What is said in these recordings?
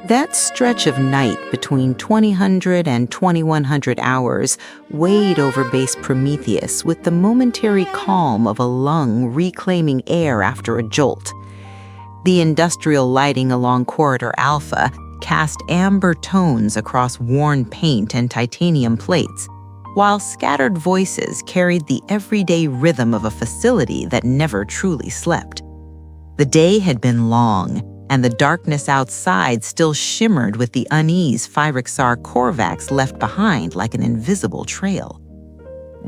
That stretch of night between 2000 and 2100 hours weighed over Base Prometheus with the momentary calm of a lung reclaiming air after a jolt. The industrial lighting along Corridor Alpha cast amber tones across worn paint and titanium plates, while scattered voices carried the everyday rhythm of a facility that never truly slept. The day had been long, and the darkness outside still shimmered with the unease Phyrexar Korvax left behind like an invisible trail.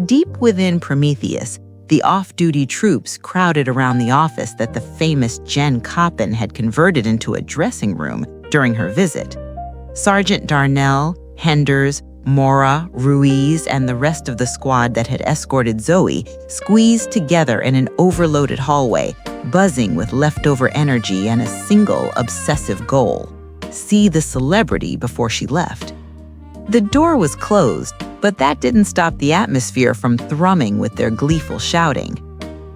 Deep within Prometheus, the off-duty troops crowded around the office that the famous Jen Koppen had converted into a dressing room during her visit. Sergeant Darnell, Henders, Mora, Ruiz, and the rest of the squad that had escorted Zoe squeezed together in an overloaded hallway, buzzing with leftover energy and a single obsessive goal: see the celebrity before she left. The door was closed, but that didn't stop the atmosphere from thrumming with their gleeful shouting.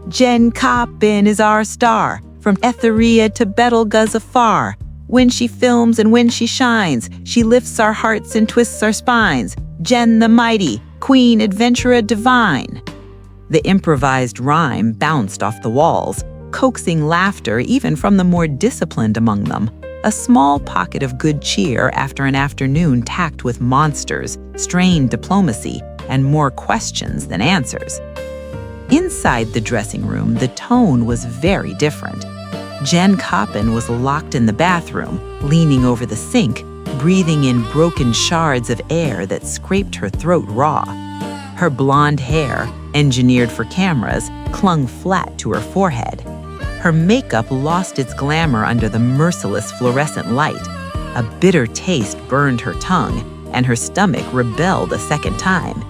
Jen Koppen is our star, from Etheria to Betelgeuse afar. When she films and when she shines, she lifts our hearts and twists our spines. Jen the mighty, queen adventurer divine. The improvised rhyme bounced off the walls, coaxing laughter even from the more disciplined among them, a small pocket of good cheer after an afternoon tacked with monsters, strained diplomacy, and more questions than answers. Inside the dressing room, the tone was very different. Jen Koppen was locked in the bathroom, leaning over the sink, breathing in broken shards of air that scraped her throat raw. Her blonde hair, engineered for cameras, clung flat to her forehead. Her makeup lost its glamour under the merciless fluorescent light. A bitter taste burned her tongue, and her stomach rebelled a second time.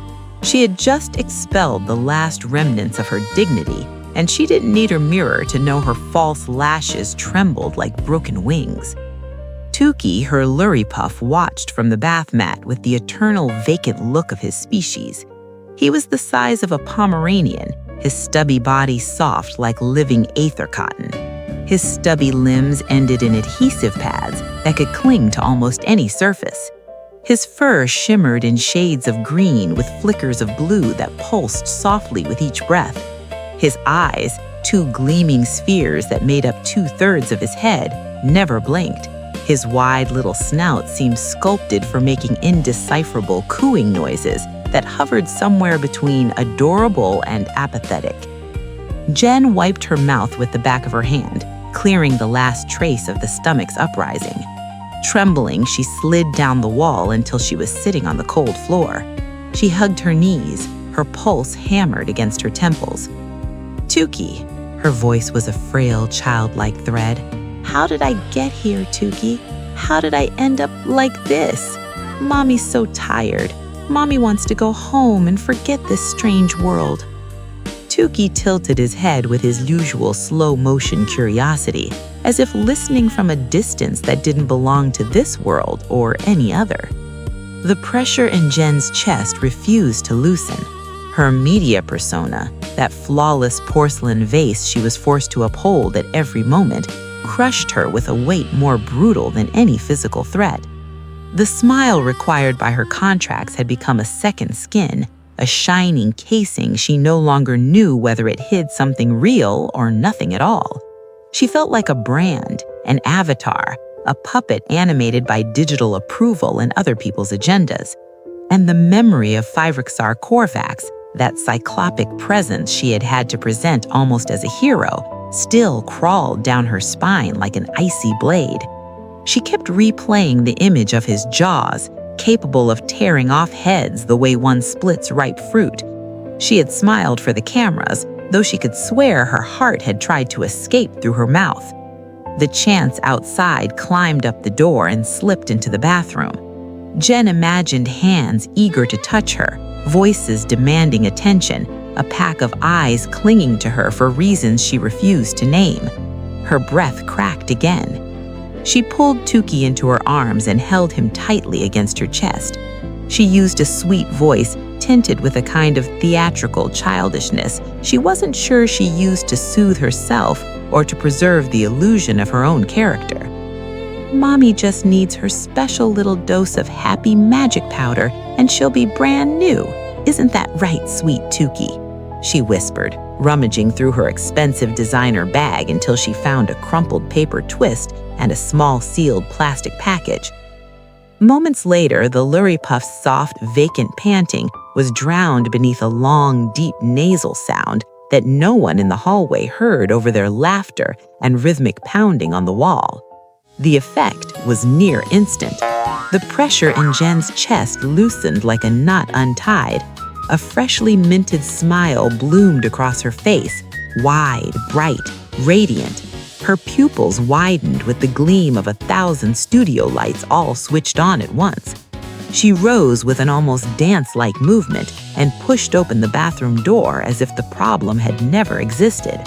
She had just expelled the last remnants of her dignity, and she didn't need her mirror to know her false lashes trembled like broken wings. Tukey, her lurrypuff, watched from the bath mat with the eternal vacant look of his species. He was the size of a Pomeranian, his stubby body soft like living aether cotton. His stubby limbs ended in adhesive pads that could cling to almost any surface. His fur shimmered in shades of green with flickers of blue that pulsed softly with each breath. His eyes, two gleaming spheres that made up 2/3 of his head, never blinked. His wide little snout seemed sculpted for making indecipherable cooing noises that hovered somewhere between adorable and apathetic. Jen wiped her mouth with the back of her hand, clearing the last trace of the stomach's uprising. Trembling, she slid down the wall until she was sitting on the cold floor. She hugged her knees, her pulse hammered against her temples. Tukey, her voice was a frail, childlike thread. How did I get here, Tukey? How did I end up like this? Mommy's so tired. Mommy wants to go home and forget this strange world. Tukey tilted his head with his usual slow-motion curiosity, as if listening from a distance that didn't belong to this world or any other. The pressure in Jen's chest refused to loosen. Her media persona, that flawless porcelain vase she was forced to uphold at every moment, crushed her with a weight more brutal than any physical threat. The smile required by her contracts had become a second skin, a shining casing she no longer knew whether it hid something real or nothing at all. She felt like a brand, an avatar, a puppet animated by digital approval and other people's agendas. And the memory of Phyrexar Korvax, that cyclopic presence she had had to present almost as a hero, still crawled down her spine like an icy blade. She kept replaying the image of his jaws, capable of tearing off heads the way one splits ripe fruit. She had smiled for the cameras, though she could swear her heart had tried to escape through her mouth. The chance outside climbed up the door and slipped into the bathroom. Jen imagined hands eager to touch her, voices demanding attention, a pack of eyes clinging to her for reasons she refused to name. Her breath cracked again. She pulled Tukey into her arms and held him tightly against her chest. She used a sweet voice tinted with a kind of theatrical childishness she wasn't sure she used to soothe herself or to preserve the illusion of her own character. Mommy just needs her special little dose of happy magic powder and she'll be brand new. Isn't that right, sweet Tukey?" she whispered, rummaging through her expensive designer bag until she found a crumpled paper twist and a small sealed plastic package. Moments later, the Luripuff's soft, vacant panting was drowned beneath a long, deep nasal sound that no one in the hallway heard over their laughter and rhythmic pounding on the wall. The effect was near instant. The pressure in Jen's chest loosened like a knot untied. A freshly minted smile bloomed across her face, wide, bright, radiant. Her pupils widened with the gleam of 1,000 studio lights all switched on at once. She rose with an almost dance-like movement and pushed open the bathroom door as if the problem had never existed.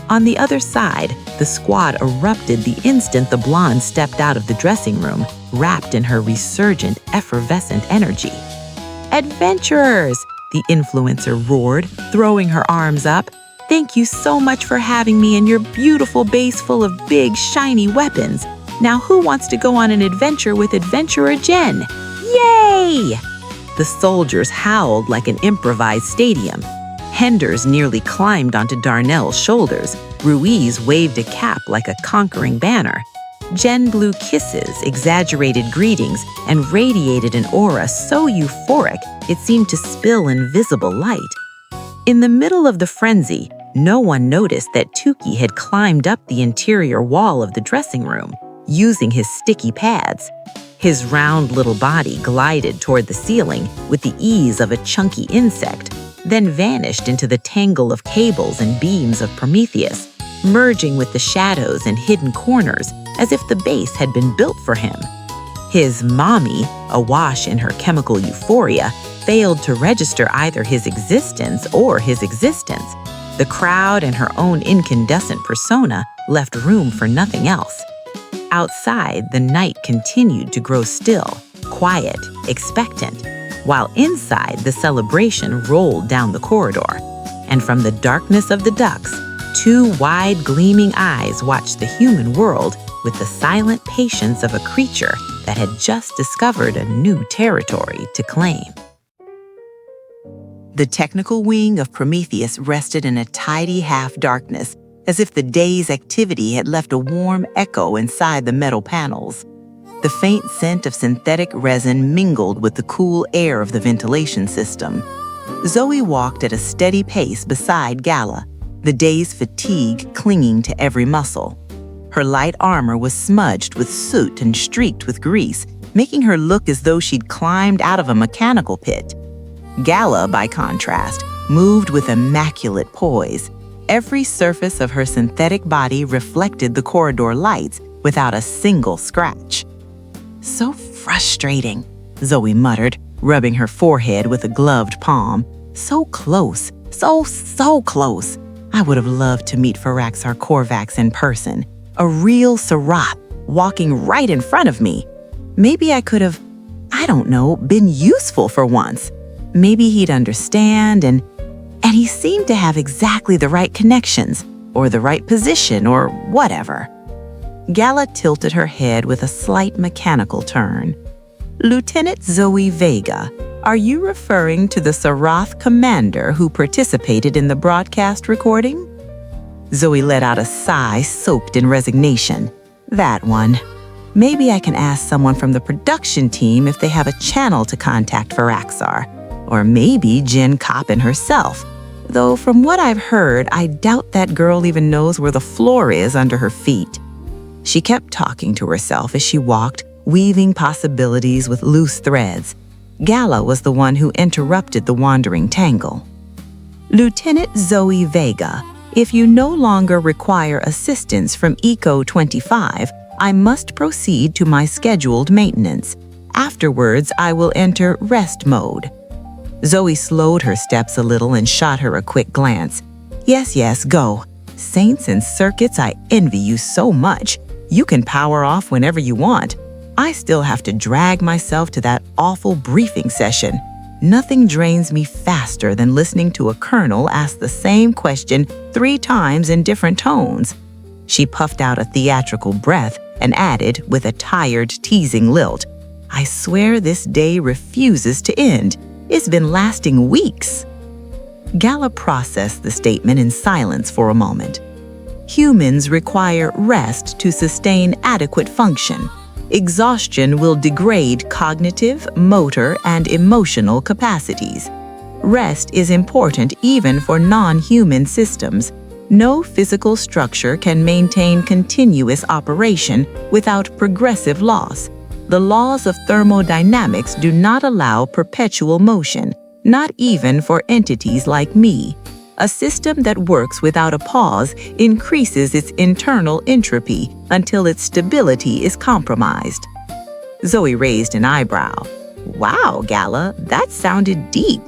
On the other side, the squad erupted the instant the blonde stepped out of the dressing room, wrapped in her resurgent, effervescent energy. "Adventurers!" the influencer roared, throwing her arms up. "Thank you so much for having me in your beautiful base full of big, shiny weapons. Now who wants to go on an adventure with Adventurer Jen? Yay!" The soldiers howled like an improvised stadium. Henders nearly climbed onto Darnell's shoulders. Ruiz waved a cap like a conquering banner. Jen blew kisses, exaggerated greetings, and radiated an aura so euphoric it seemed to spill invisible light. In the middle of the frenzy, no one noticed that Tukey had climbed up the interior wall of the dressing room, using his sticky pads. His round little body glided toward the ceiling with the ease of a chunky insect, then vanished into the tangle of cables and beams of Prometheus, merging with the shadows and hidden corners as if the base had been built for him. His mommy, awash in her chemical euphoria, failed to register either his existence or his existence. The crowd and her own incandescent persona left room for nothing else. Outside, the night continued to grow still, quiet, expectant, while inside the celebration rolled down the corridor. And from the darkness of the ducts, two wide, gleaming eyes watched the human world with the silent patience of a creature that had just discovered a new territory to claim. The technical wing of Prometheus rested in a tidy half-darkness, as if the day's activity had left a warm echo inside the metal panels. The faint scent of synthetic resin mingled with the cool air of the ventilation system. Zoe walked at a steady pace beside Gala, the day's fatigue clinging to every muscle. Her light armor was smudged with soot and streaked with grease, making her look as though she'd climbed out of a mechanical pit. Gala, by contrast, moved with immaculate poise. Every surface of her synthetic body reflected the corridor lights without a single scratch. "So frustrating," Zoe muttered, rubbing her forehead with a gloved palm. "So close, so close. I would have loved to meet Firaxar Korvax in person. A real Serath walking right in front of me. Maybe I could have, been useful for once. Maybe he'd understand and he seemed to have exactly the right connections, or the right position, or whatever." Gala tilted her head with a slight mechanical turn. "Lieutenant Zoe Vega, are you referring to the Serath commander who participated in the broadcast recording?" Zoe let out a sigh soaked in resignation. "That one. Maybe I can ask someone from the production team if they have a channel to contact Firaxar. Or maybe Jen Coppin herself. Though from what I've heard, I doubt that girl even knows where the floor is under her feet." She kept talking to herself as she walked, weaving possibilities with loose threads. Gala was the one who interrupted the wandering tangle. "Lieutenant Zoe Vega, if you no longer require assistance from Eco 25, I must proceed to my scheduled maintenance. Afterwards, I will enter rest mode." Zoe slowed her steps a little and shot her a quick glance. Yes, go. Saints and circuits, I envy you so much. You can power off whenever you want. I still have to drag myself to that awful briefing session. Nothing drains me faster than listening to a colonel ask the same question 3 times in different tones. She puffed out a theatrical breath and added with a tired, teasing lilt, "I swear this day refuses to end. It's been lasting weeks." Gala processed the statement in silence for a moment. Humans require rest to sustain adequate function. Exhaustion will degrade cognitive, motor, and emotional capacities. Rest is important even for non-human systems. No physical structure can maintain continuous operation without progressive loss. The laws of thermodynamics do not allow perpetual motion, not even for entities like me. A system that works without a pause increases its internal entropy until its stability is compromised. Zoe raised an eyebrow. "Wow, Gala, that sounded deep."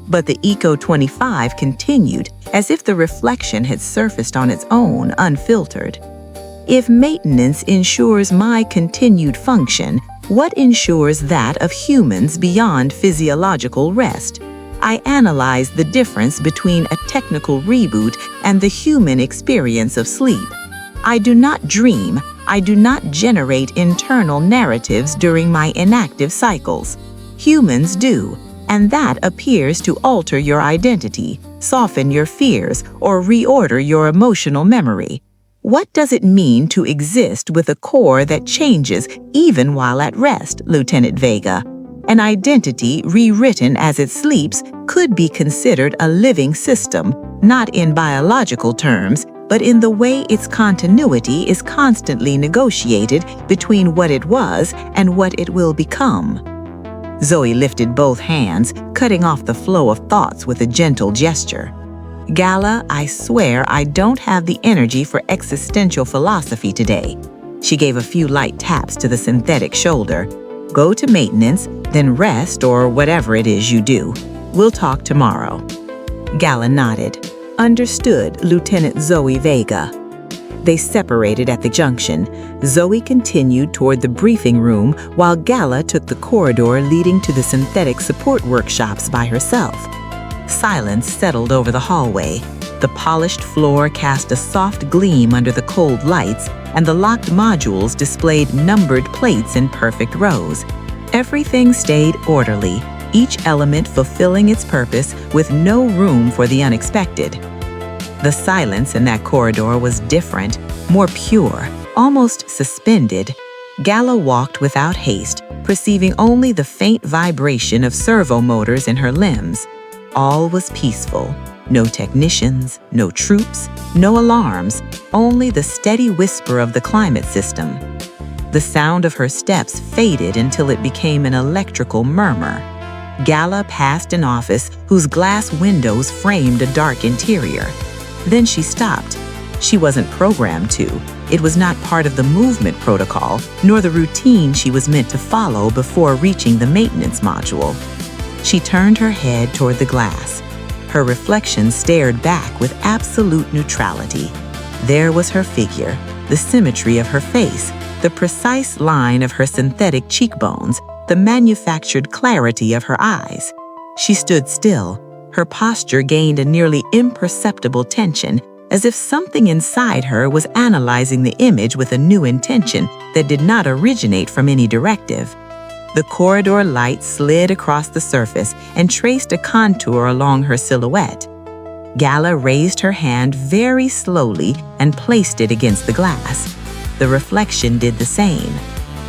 But the Eco-25 continued, as if the reflection had surfaced on its own, unfiltered. "If maintenance ensures my continued function, what ensures that of humans beyond physiological rest? I analyze the difference between a technical reboot and the human experience of sleep. I do not dream, I do not generate internal narratives during my inactive cycles. Humans do, and that appears to alter your identity, soften your fears, or reorder your emotional memory. What does it mean to exist with a core that changes even while at rest, Lieutenant Vega? An identity rewritten as it sleeps could be considered a living system, not in biological terms, but in the way its continuity is constantly negotiated between what it was and what it will become." Zoe lifted both hands, cutting off the flow of thoughts with a gentle gesture. "Gala, I swear I don't have the energy for existential philosophy today." She gave a few light taps to the synthetic shoulder. "Go to maintenance, then rest or whatever it is you do. We'll talk tomorrow." Gala nodded. "Understood, Lieutenant Zoe Vega." They separated at the junction. Zoe continued toward the briefing room while Gala took the corridor leading to the synthetic support workshops by herself. Silence settled over the hallway. The polished floor cast a soft gleam under the cold lights, and the locked modules displayed numbered plates in perfect rows. Everything stayed orderly, each element fulfilling its purpose with no room for the unexpected. The silence in that corridor was different, more pure, almost suspended. Gala walked without haste, perceiving only the faint vibration of servo motors in her limbs. All was peaceful. No technicians, no troops, no alarms, only the steady whisper of the climate system. The sound of her steps faded until it became an electrical murmur. Gala passed an office whose glass windows framed a dark interior. Then she stopped. She wasn't programmed to. It was not part of the movement protocol, nor the routine she was meant to follow before reaching the maintenance module. She turned her head toward the glass. Her reflection stared back with absolute neutrality. There was her figure, the symmetry of her face, the precise line of her synthetic cheekbones, the manufactured clarity of her eyes. She stood still. Her posture gained a nearly imperceptible tension, as if something inside her was analyzing the image with a new intention that did not originate from any directive. The corridor light slid across the surface and traced a contour along her silhouette. Gala raised her hand very slowly and placed it against the glass. The reflection did the same.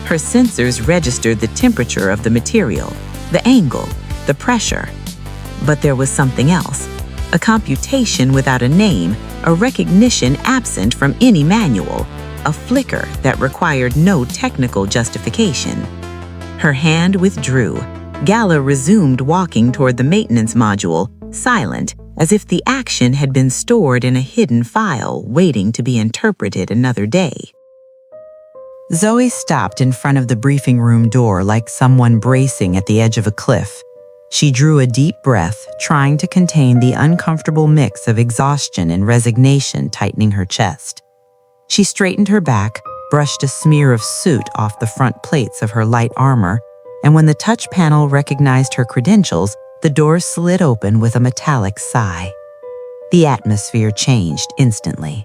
Her sensors registered the temperature of the material, the angle, the pressure. But there was something else, a computation without a name, a recognition absent from any manual, a flicker that required no technical justification. Her hand withdrew. Gala resumed walking toward the maintenance module, silent, as if the action had been stored in a hidden file waiting to be interpreted another day. Zoe stopped in front of the briefing room door like someone bracing at the edge of a cliff. She drew a deep breath, trying to contain the uncomfortable mix of exhaustion and resignation tightening her chest. She straightened her back, brushed a smear of soot off the front plates of her light armor, and when the touch panel recognized her credentials, the door slid open with a metallic sigh. The atmosphere changed instantly.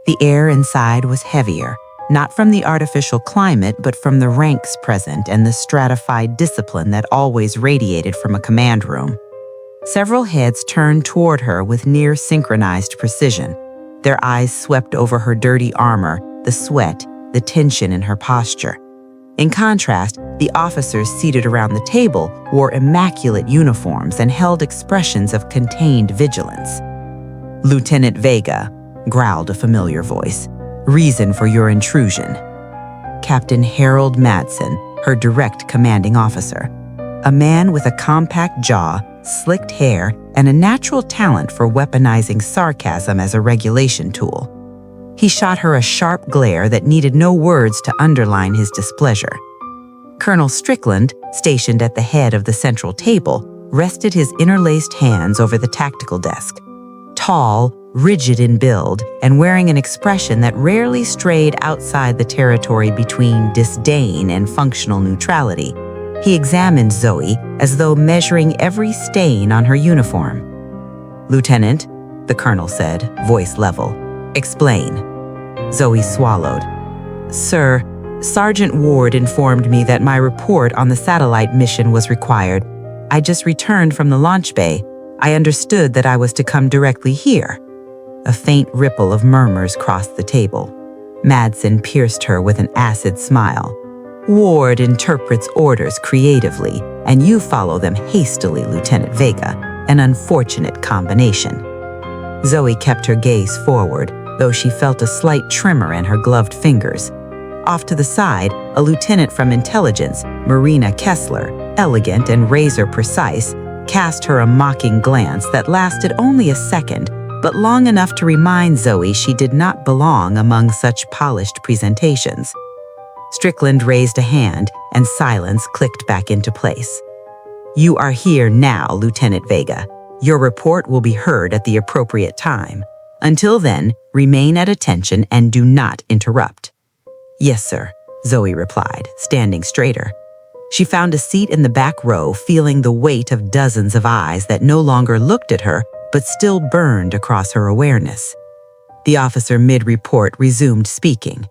The air inside was heavier, not from the artificial climate, but from the ranks present and the stratified discipline that always radiated from a command room. Several heads turned toward her with near-synchronized precision. Their eyes swept over her dirty armor, the sweat, the tension in her posture. In contrast, the officers seated around the table wore immaculate uniforms and held expressions of contained vigilance. "Lieutenant Vega," growled a familiar voice, "reason for your intrusion." Captain Harold Madsen, her direct commanding officer. A man with a compact jaw, slicked hair, and a natural talent for weaponizing sarcasm as a regulation tool. He shot her a sharp glare that needed no words to underline his displeasure. Colonel Strickland, stationed at the head of the central table, rested his interlaced hands over the tactical desk. Tall, rigid in build, and wearing an expression that rarely strayed outside the territory between disdain and functional neutrality, he examined Zoe as though measuring every stain on her uniform. "Lieutenant," the colonel said, voice level, "explain." Zoe swallowed. "Sir, Sergeant Ward informed me that my report on the satellite mission was required. I just returned from the launch bay. I understood that I was to come directly here." A faint ripple of murmurs crossed the table. Madsen pierced her with an acid smile. "Ward interprets orders creatively, and you follow them hastily, Lieutenant Vega, an unfortunate combination." Zoe kept her gaze forward, though she felt a slight tremor in her gloved fingers. Off to the side, a lieutenant from intelligence, Marina Kessler, elegant and razor-precise, cast her a mocking glance that lasted only a second, but long enough to remind Zoe she did not belong among such polished presentations. Strickland raised a hand, and silence clicked back into place. "You are here now, Lieutenant Vega. Your report will be heard at the appropriate time. Until then, remain at attention and do not interrupt." "Yes, sir," Zoe replied, standing straighter. She found a seat in the back row, feeling the weight of dozens of eyes that no longer looked at her, but still burned across her awareness. The officer mid-report resumed speaking.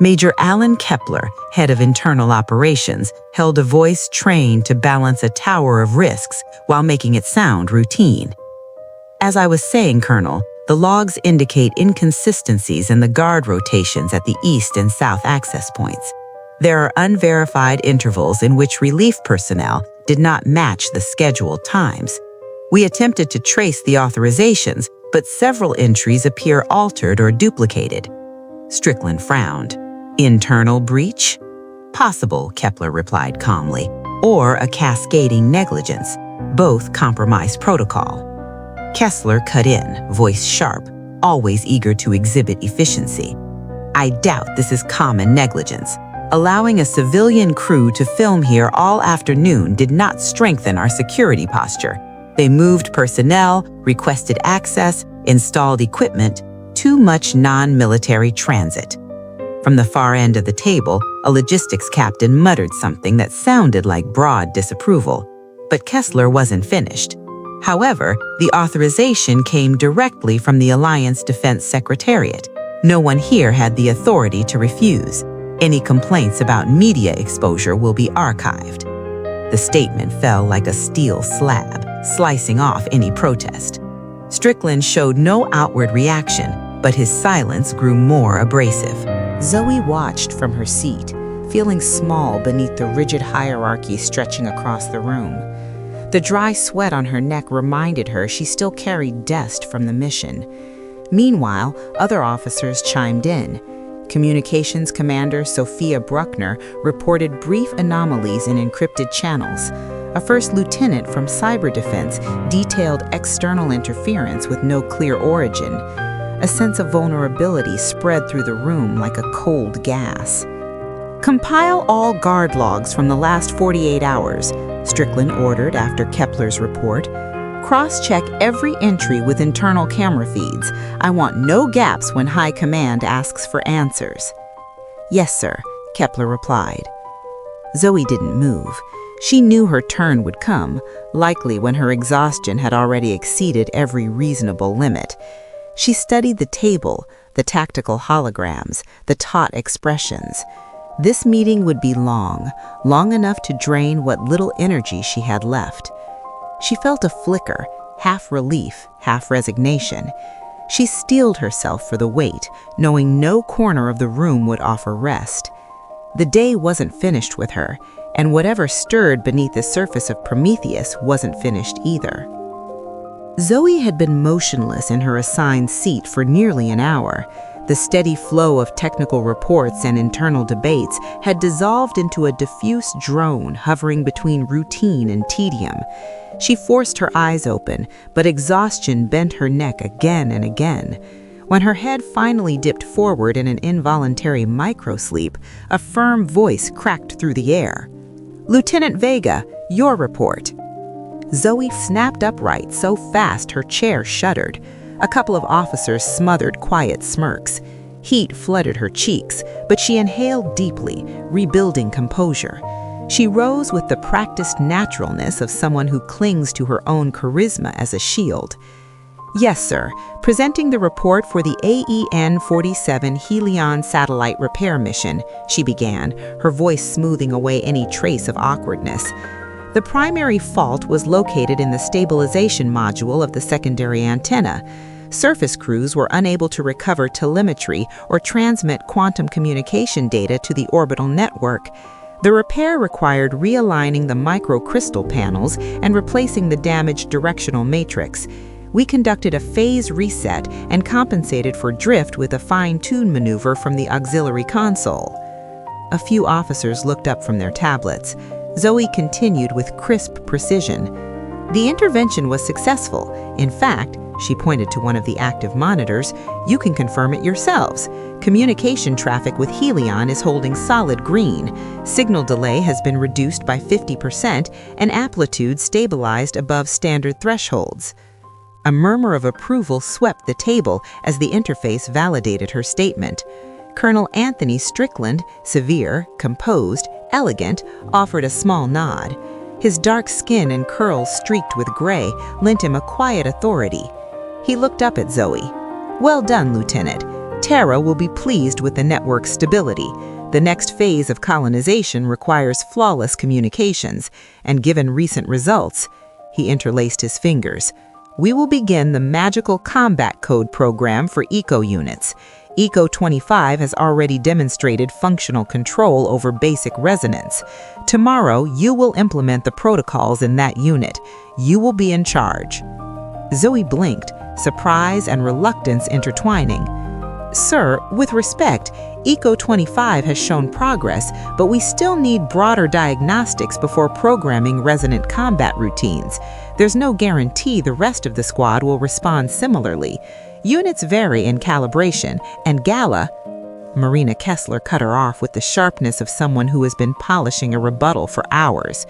Major Alan Kepler, head of internal operations, held a voice trained to balance a tower of risks while making it sound routine. "As I was saying, Colonel, the logs indicate inconsistencies in the guard rotations at the east and south access points. There are unverified intervals in which relief personnel did not match the scheduled times. We attempted to trace the authorizations, but several entries appear altered or duplicated." Strickland frowned. "Internal breach?" "Possible," Kepler replied calmly. "Or a cascading negligence. Both compromise protocol." Kessler cut in, voice sharp, always eager to exhibit efficiency. "I doubt this is common negligence. Allowing a civilian crew to film here all afternoon did not strengthen our security posture. They moved personnel, requested access, installed equipment, too much non-military transit." From the far end of the table, a logistics captain muttered something that sounded like broad disapproval. But Kessler wasn't finished. However, the authorization came directly from the Alliance Defense Secretariat. No one here had the authority to refuse. Any complaints about media exposure will be archived. The statement fell like a steel slab, slicing off any protest. Strickland showed no outward reaction, but his silence grew more abrasive. Zoe watched from her seat, feeling small beneath the rigid hierarchy stretching across the room. The dry sweat on her neck reminded her she still carried dust from the mission. Meanwhile, other officers chimed in. Communications Commander Sophia Bruckner reported brief anomalies in encrypted channels. A first lieutenant from Cyber Defense detailed external interference with no clear origin. A sense of vulnerability spread through the room like a cold gas. "Compile all guard logs from the last 48 hours, Strickland ordered after Kepler's report. "Cross-check every entry with internal camera feeds. I want no gaps when High Command asks for answers." "Yes, sir," Kepler replied. Zoe didn't move. She knew her turn would come, likely when her exhaustion had already exceeded every reasonable limit. She studied the table, the tactical holograms, the taut expressions. This meeting would be long enough to drain what little energy she had left. She felt a flicker, half relief, half resignation. She steeled herself for the wait, knowing no corner of the room would offer rest. The day wasn't finished with her, and whatever stirred beneath the surface of Prometheus wasn't finished either. Zoe had been motionless in her assigned seat for nearly an hour. The steady flow of technical reports and internal debates had dissolved into a diffuse drone hovering between routine and tedium. She forced her eyes open, but exhaustion bent her neck again and again. When her head finally dipped forward in an involuntary microsleep, a firm voice cracked through the air. "Lieutenant Vega, your report." Zoe snapped upright so fast her chair shuddered. A couple of officers smothered quiet smirks. Heat flooded her cheeks, but she inhaled deeply, rebuilding composure. She rose with the practiced naturalness of someone who clings to her own charisma as a shield. "Yes, sir. Presenting the report for the AEN-47 Helion satellite repair mission," she began, her voice smoothing away any trace of awkwardness. The primary fault was located in the stabilization module of the secondary antenna. Surface crews were unable to recover telemetry or transmit quantum communication data to the orbital network. The repair required realigning the microcrystal panels and replacing the damaged directional matrix. We conducted a phase reset and compensated for drift with a fine-tune maneuver from the auxiliary console. A few officers looked up from their tablets. Zoe continued with crisp precision. "The intervention was successful. In fact," she pointed to one of the active monitors, "you can confirm it yourselves. Communication traffic with Helion is holding solid green. Signal delay has been reduced by 50% and amplitude stabilized above standard thresholds." A murmur of approval swept the table as the interface validated her statement. Colonel Anthony Strickland, severe, composed, elegant, offered a small nod. His dark skin and curls streaked with gray lent him a quiet authority. He looked up at Zoe. "Well done, Lieutenant. Terra will be pleased with the network's stability. The next phase of colonization requires flawless communications, and given recent results," he interlaced his fingers, "we will begin the magical combat code program for eco units. ECO-25 has already demonstrated functional control over basic resonance. Tomorrow, you will implement the protocols in that unit. You will be in charge." Zoe blinked, surprise and reluctance intertwining. "Sir, with respect, ECO-25 has shown progress, but we still need broader diagnostics before programming resonant combat routines. There's no guarantee the rest of the squad will respond similarly. Units vary in calibration, and Gala—" Marina Kessler cut her off with the sharpness of someone who has been polishing a rebuttal for hours.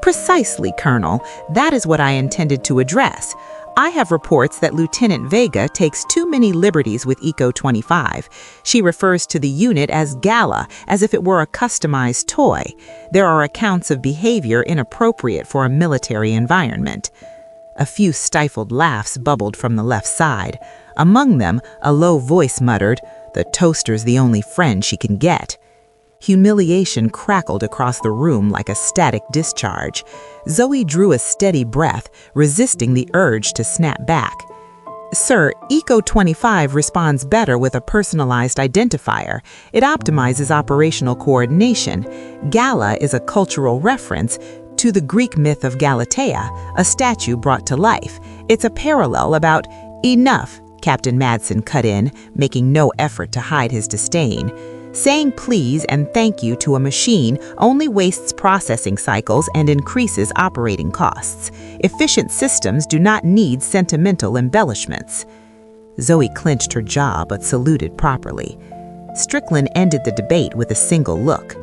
"Precisely, Colonel. That is what I intended to address. I have reports that Lieutenant Vega takes too many liberties with ECO-25. She refers to the unit as Gala, as if it were a customized toy. There are accounts of behavior inappropriate for a military environment." A few stifled laughs bubbled from the left side. Among them, a low voice muttered, "The toaster's the only friend she can get." Humiliation crackled across the room like a static discharge. Zoe drew a steady breath, resisting the urge to snap back. "Sir, ECO-25 responds better with a personalized identifier. It optimizes operational coordination. Gala is a cultural reference to the Greek myth of Galatea, a statue brought to life. It's a parallel about—" "Enough," Captain Madsen cut in, making no effort to hide his disdain. "Saying please and thank you to a machine only wastes processing cycles and increases operating costs. Efficient systems do not need sentimental embellishments." Zoe clenched her jaw but saluted properly. Strickland ended the debate with a single look.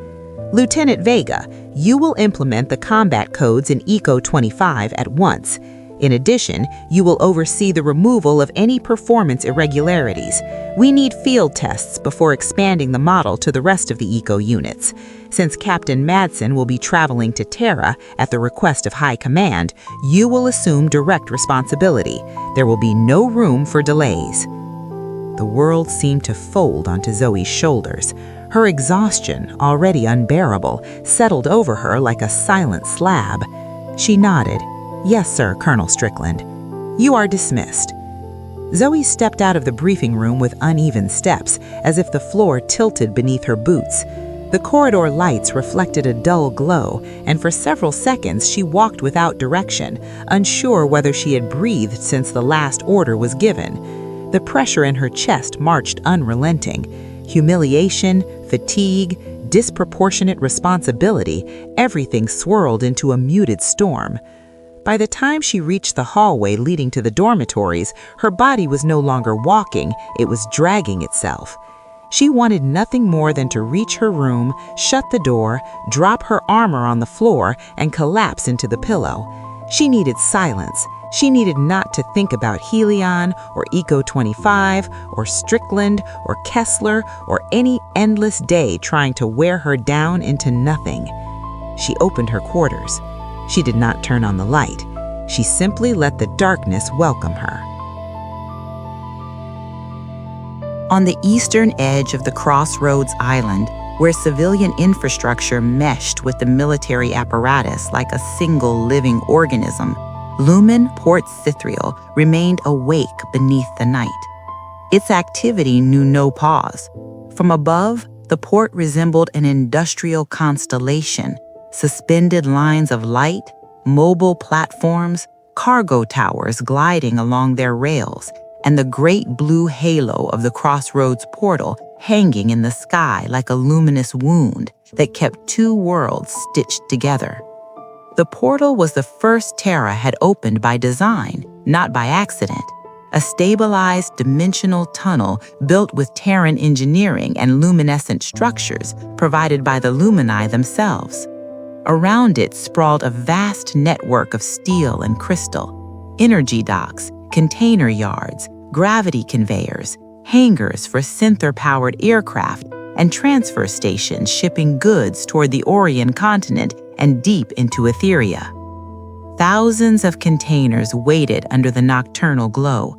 "Lieutenant Vega, you will implement the combat codes in ECO-25 at once. In addition, you will oversee the removal of any performance irregularities. We need field tests before expanding the model to the rest of the eco units. Since Captain Madsen will be traveling to Terra at the request of High Command, you will assume direct responsibility. There will be no room for delays." the world seemed to fold onto Zoe's shoulders. Her exhaustion, already unbearable, settled over her like a silent slab. She nodded. "Yes, sir, Colonel Strickland. You are dismissed." Zoe stepped out of the briefing room with uneven steps, as if the floor tilted beneath her boots. The corridor lights reflected a dull glow, and for several seconds she walked without direction, unsure whether she had breathed since the last order was given. The pressure in her chest marched unrelenting. Humiliation, fatigue, disproportionate responsibility, everything swirled into a muted storm. By the time she reached the hallway leading to the dormitories, her body was no longer walking, it was dragging itself. She wanted nothing more than to reach her room, shut the door, drop her armor on the floor, and collapse into the pillow. She needed silence. She needed not to think about Helion, or Eco 25, or Strickland, or Kessler, or any endless day trying to wear her down into nothing. She opened her quarters. She did not turn on the light. She simply let the darkness welcome her. On the eastern edge of the Crossroads Island, where civilian infrastructure meshed with the military apparatus like a single living organism, Lumen Port Cythriel remained awake beneath the night. Its activity knew no pause. From above, the port resembled an industrial constellation, suspended lines of light, mobile platforms, cargo towers gliding along their rails, and the great blue halo of the Crossroads portal hanging in the sky like a luminous wound that kept two worlds stitched together. The portal was the first Terra had opened by design, not by accident. A stabilized dimensional tunnel built with Terran engineering and luminescent structures provided by the Lumini themselves. Around it sprawled a vast network of steel and crystal, energy docks, container yards, gravity conveyors, hangars for Synthor-powered aircraft, and transfer stations shipping goods toward the Orion continent and deep into Etheria. Thousands of containers waited under the nocturnal glow.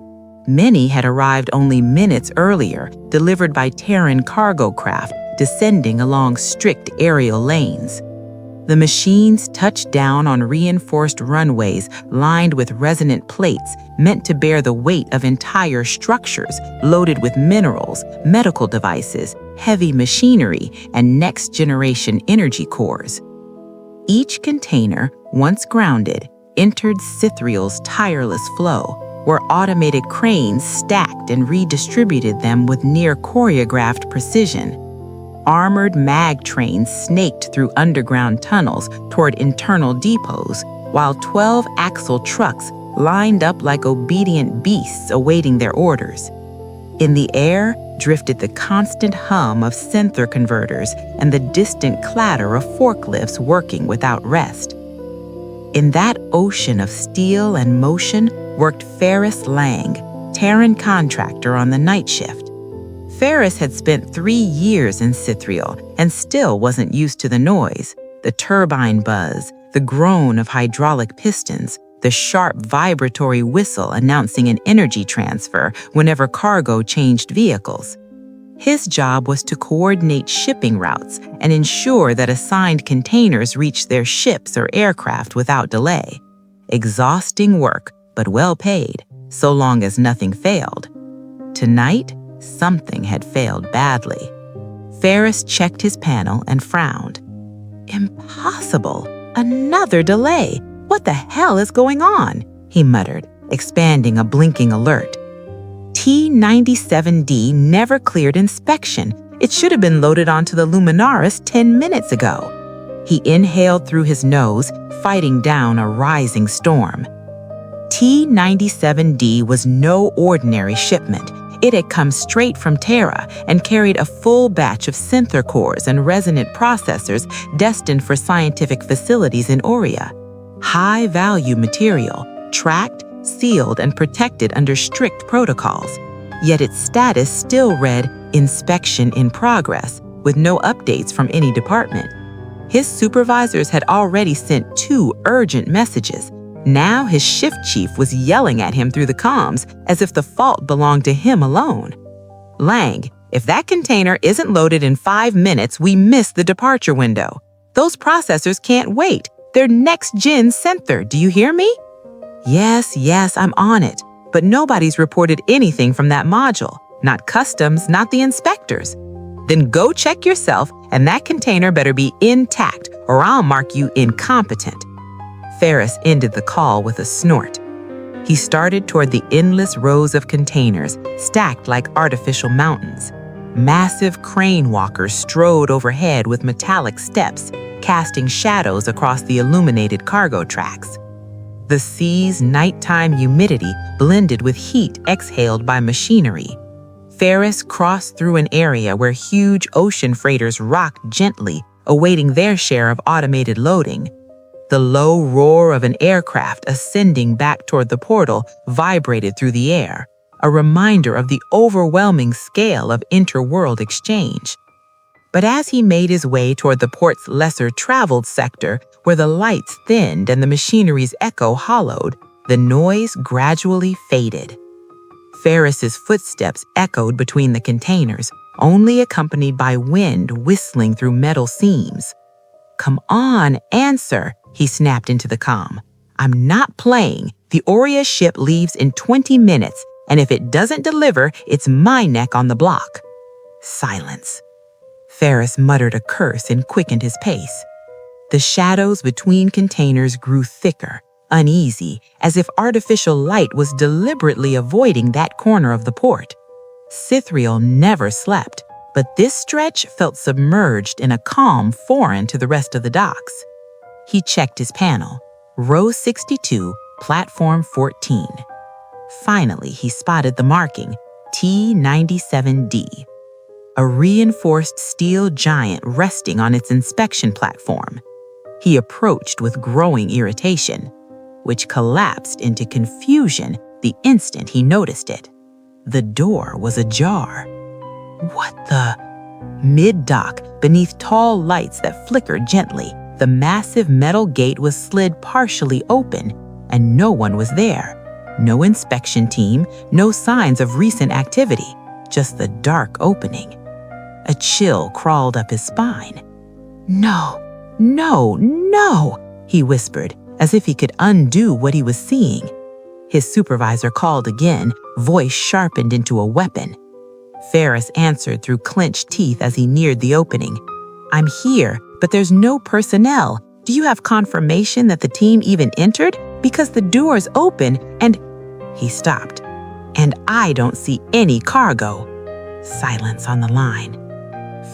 Many had arrived only minutes earlier, delivered by Terran cargo craft descending along strict aerial lanes. The machines touched down on reinforced runways lined with resonant plates meant to bear the weight of entire structures loaded with minerals, medical devices, heavy machinery, and next-generation energy cores. Each container, once grounded, entered Cythriel's tireless flow, where automated cranes stacked and redistributed them with near-choreographed precision. Armored mag trains snaked through underground tunnels toward internal depots, while 12 axle trucks lined up like obedient beasts awaiting their orders. In the air drifted the constant hum of Synthor converters and the distant clatter of forklifts working without rest. In that ocean of steel and motion worked Ferris Lang, Terran contractor on the night shift. Ferris had spent 3 years in Cythriel and still wasn't used to the noise, the turbine buzz, the groan of hydraulic pistons, the sharp vibratory whistle announcing an energy transfer whenever cargo changed vehicles. His job was to coordinate shipping routes and ensure that assigned containers reached their ships or aircraft without delay. Exhausting work, but well paid, so long as nothing failed. Tonight, something had failed badly. Ferris checked his panel and frowned. Impossible! Another delay! What the hell is going on? He muttered, expanding a blinking alert. T-97D never cleared inspection. It should have been loaded onto the Luminaris 10 minutes ago. He inhaled through his nose, fighting down a rising storm. T-97D was no ordinary shipment. It had come straight from Terra and carried a full batch of Synthor cores and resonant processors destined for scientific facilities in Aurea. High-value material, tracked, sealed, and protected under strict protocols. Yet its status still read "Inspection in Progress," with no updates from any department. His supervisors had already sent 2 urgent messages. Now his shift chief was yelling at him through the comms as if the fault belonged to him alone. Lang, if that container isn't loaded in 5 minutes, we miss the departure window. Those processors can't wait. They're next-gen Senther, do you hear me? Yes, I'm on it. But nobody's reported anything from that module. Not customs, not the inspectors. Then go check yourself, and that container better be intact, or I'll mark you incompetent. Ferris ended the call with a snort. He started toward the endless rows of containers, stacked like artificial mountains. Massive crane walkers strode overhead with metallic steps, casting shadows across the illuminated cargo tracks. The sea's nighttime humidity blended with heat exhaled by machinery. Ferris crossed through an area where huge ocean freighters rocked gently, awaiting their share of automated loading. The low roar of an aircraft ascending back toward the portal vibrated through the air, a reminder of the overwhelming scale of interworld exchange. But as he made his way toward the port's lesser-traveled sector, where the lights thinned and the machinery's echo hollowed, the noise gradually faded. Ferris's footsteps echoed between the containers, only accompanied by wind whistling through metal seams. "Come on, answer," he snapped into the comm. "I'm not playing. The Aurea ship leaves in 20 minutes, and if it doesn't deliver, it's my neck on the block." Silence. Ferris muttered a curse and quickened his pace. The shadows between containers grew thicker, uneasy, as if artificial light was deliberately avoiding that corner of the port. Cythriel never slept, but this stretch felt submerged in a calm foreign to the rest of the docks. He checked his panel. Row 62, platform 14. Finally, he spotted the marking, T97D. A reinforced steel giant resting on its inspection platform. He approached with growing irritation, which collapsed into confusion the instant he noticed it. The door was ajar. What the? Mid-dock, beneath tall lights that flickered gently, the massive metal gate was slid partially open, and no one was there. No inspection team, no signs of recent activity, just the dark opening. A chill crawled up his spine. No, he whispered, as if he could undo what he was seeing. His supervisor called again, voice sharpened into a weapon. Ferris answered through clenched teeth as he neared the opening. "I'm here, but there's no personnel. Do you have confirmation that the team even entered? Because the door's open and—" He stopped. "And I don't see any cargo." Silence on the line.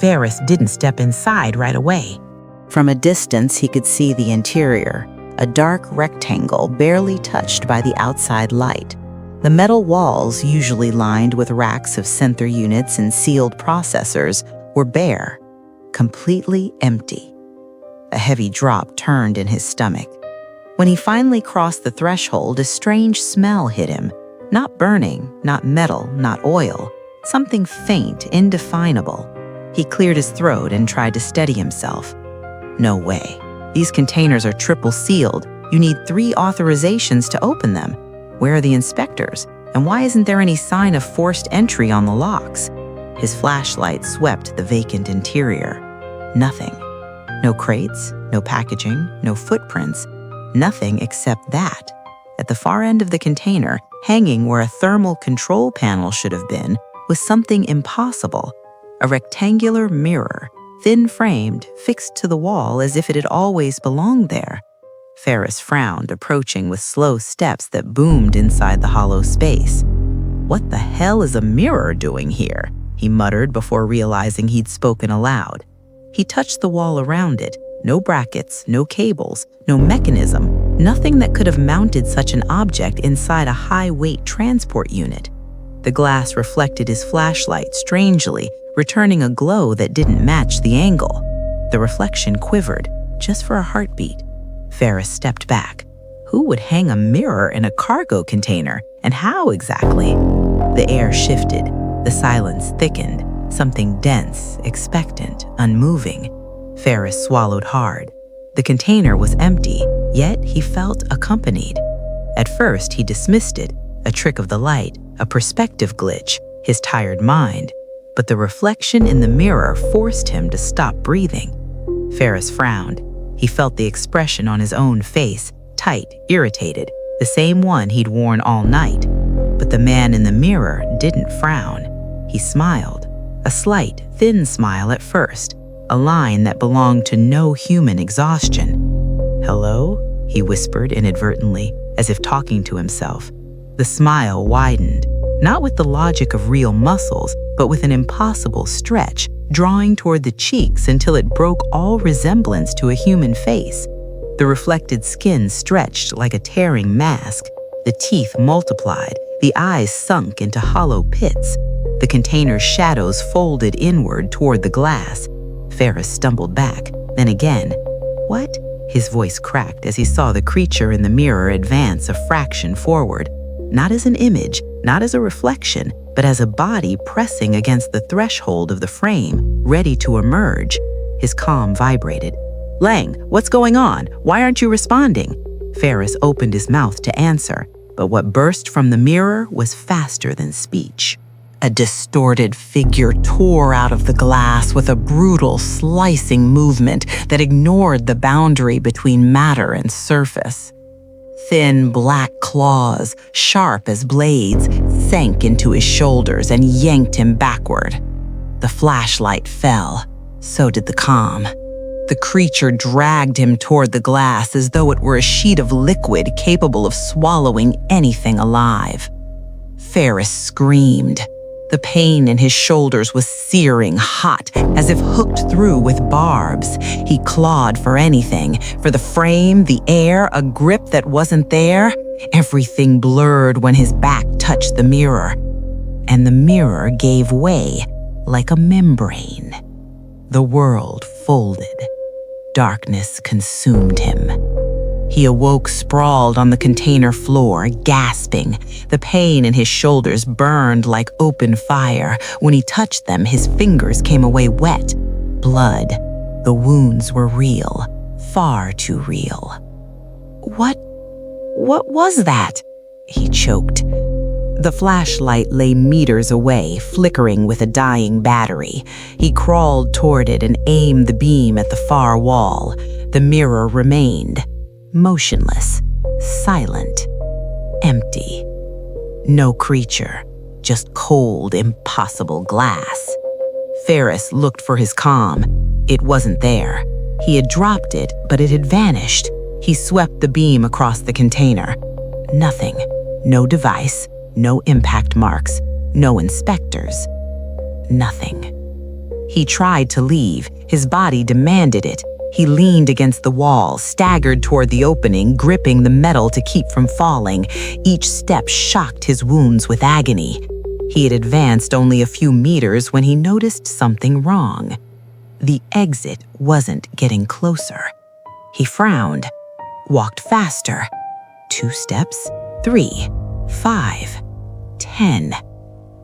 Ferris didn't step inside right away. From a distance, he could see the interior, a dark rectangle barely touched by the outside light. The metal walls, usually lined with racks of Senther units and sealed processors, were bare, completely empty. A heavy drop turned in his stomach. When he finally crossed the threshold, a strange smell hit him. Not burning, not metal, not oil. Something faint, indefinable. He cleared his throat and tried to steady himself. No way. These containers are triple sealed. You need 3 authorizations to open them. Where are the inspectors? And why isn't there any sign of forced entry on the locks? His flashlight swept the vacant interior. Nothing. No crates, no packaging, no footprints. Nothing except that. At the far end of the container, hanging where a thermal control panel should have been, was something impossible. A rectangular mirror, thin-framed, fixed to the wall as if it had always belonged there. Ferris frowned, approaching with slow steps that boomed inside the hollow space. "What the hell is a mirror doing here?" he muttered before realizing he'd spoken aloud. He touched the wall around it. No brackets, no cables, no mechanism, nothing that could have mounted such an object inside a high-weight transport unit. The glass reflected his flashlight strangely, returning a glow that didn't match the angle. The reflection quivered, just for a heartbeat. Ferris stepped back. Who would hang a mirror in a cargo container, and how exactly? The air shifted. The silence thickened, something dense, expectant, unmoving. Ferris swallowed hard. The container was empty, yet he felt accompanied. At first, he dismissed it, a trick of the light, a perspective glitch. his tired mind, but the reflection in the mirror forced him to stop breathing. Ferris frowned. He felt the expression on his own face, tight, irritated, the same one he'd worn all night. But the man in the mirror didn't frown. He smiled, a slight, thin smile at first, a line that belonged to no human exhaustion. "Hello?" he whispered inadvertently, as if talking to himself. The smile widened, not with the logic of real muscles, but with an impossible stretch, drawing toward the cheeks until it broke all resemblance to a human face. The reflected skin stretched like a tearing mask. The teeth multiplied, the eyes sunk into hollow pits. The container's shadows folded inward toward the glass. Ferris stumbled back, then again. "What?" His voice cracked as he saw the creature in the mirror advance a fraction forward. Not as an image, not as a reflection, but as a body pressing against the threshold of the frame, ready to emerge. His calm vibrated. "Lang, what's going on? Why aren't you responding?" Ferris opened his mouth to answer, but what burst from the mirror was faster than speech. A distorted figure tore out of the glass with a brutal, slicing movement that ignored the boundary between matter and surface. Thin black claws, sharp as blades, sank into his shoulders and yanked him backward. The flashlight fell. So did the comm. The creature dragged him toward the glass as though it were a sheet of liquid capable of swallowing anything alive. Ferris screamed. The pain in his shoulders was searing hot, as if hooked through with barbs. He clawed for anything, for the frame, the air, a grip that wasn't there. Everything blurred when his back touched the mirror. And the mirror gave way like a membrane. The world folded. Darkness consumed him. He awoke sprawled on the container floor, gasping. The pain in his shoulders burned like open fire. When he touched them, his fingers came away wet. Blood. The wounds were real, far too real. What was that?" he choked. The flashlight lay meters away, flickering with a dying battery. He crawled toward it and aimed the beam at the far wall. The mirror remained. Motionless, silent, empty. No creature, just cold, impossible glass. Ferris looked for his comm. It wasn't there. He had dropped it, but it had vanished. He swept the beam across the container. Nothing. No device, no impact marks, no inspectors. Nothing. He tried to leave. His body demanded it. He leaned against the wall, staggered toward the opening, gripping the metal to keep from falling. Each step shocked his wounds with agony. He had advanced only a few meters when he noticed something wrong. The exit wasn't getting closer. He frowned, walked faster. 2 steps, 3, 5, 10.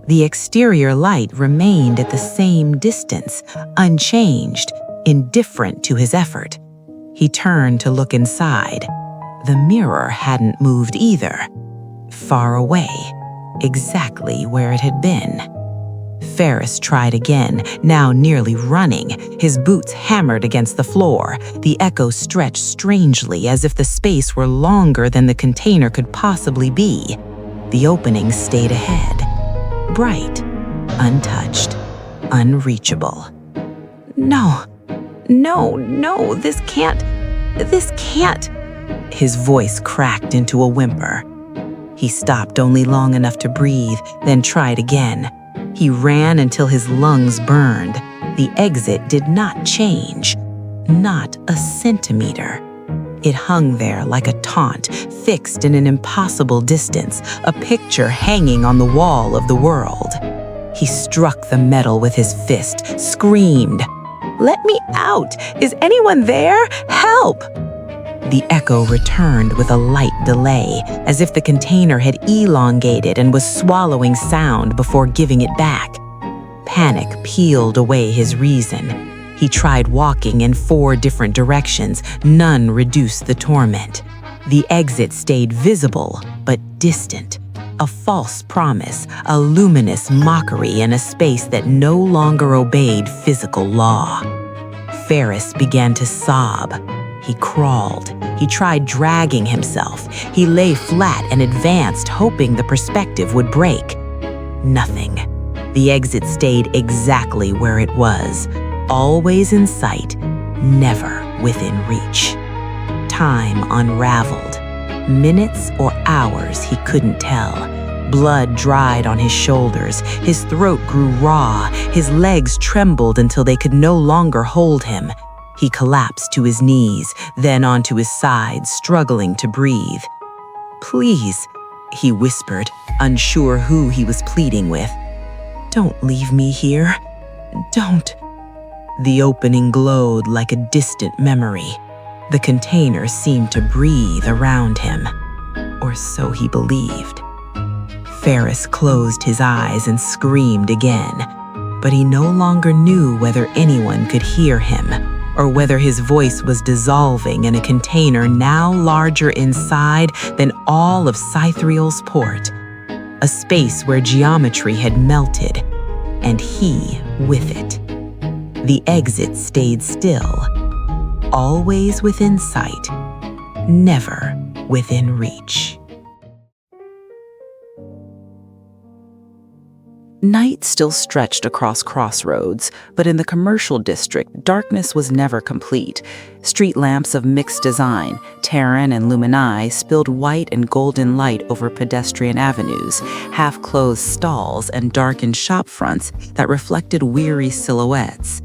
The exterior light remained at the same distance, unchanged, indifferent to his effort. He turned to look inside. The mirror hadn't moved either. Far away, exactly where it had been. Ferris tried again, now nearly running. His boots hammered against the floor. The echo stretched strangely as if the space were longer than the container could possibly be. The opening stayed ahead. Bright, untouched, unreachable. No, this can't. His voice cracked into a whimper. He stopped only long enough to breathe, then tried again. He ran until his lungs burned. The exit did not change, not a centimeter. It hung there like a taunt, fixed in an impossible distance, a picture hanging on the wall of the world. He struck the metal with his fist, screamed, "Let me out! Is anyone there? Help!" The echo returned with a light delay, as if the container had elongated and was swallowing sound before giving it back. Panic peeled away his reason. He tried walking in 4 different directions. None reduced the torment. The exit stayed visible, but distant, A false promise, a luminous mockery in a space that no longer obeyed physical law. Ferris began to sob. He crawled. He tried dragging himself. He lay flat and advanced, hoping the perspective would break. Nothing. The exit stayed exactly where it was, always in sight, never within reach. Time unraveled. Minutes or hours, he couldn't tell. Blood dried on his shoulders. His throat grew raw. His legs trembled until they could no longer hold him. He collapsed to his knees, then onto his side, struggling to breathe. "Please," he whispered, unsure who he was pleading with. "Don't leave me here. Don't." The opening glowed like a distant memory. The container seemed to breathe around him, or so he believed. Ferris closed his eyes and screamed again, but he no longer knew whether anyone could hear him, or whether his voice was dissolving in a container now larger inside than all of Cythriel's port, a space where geometry had melted, and he with it. The exit stayed still, always within sight, never within reach. Night still stretched across Crossroads, but in the commercial district, darkness was never complete. Street lamps of mixed design, Terran and Lumini, spilled white and golden light over pedestrian avenues, half-closed stalls and darkened shop fronts that reflected weary silhouettes.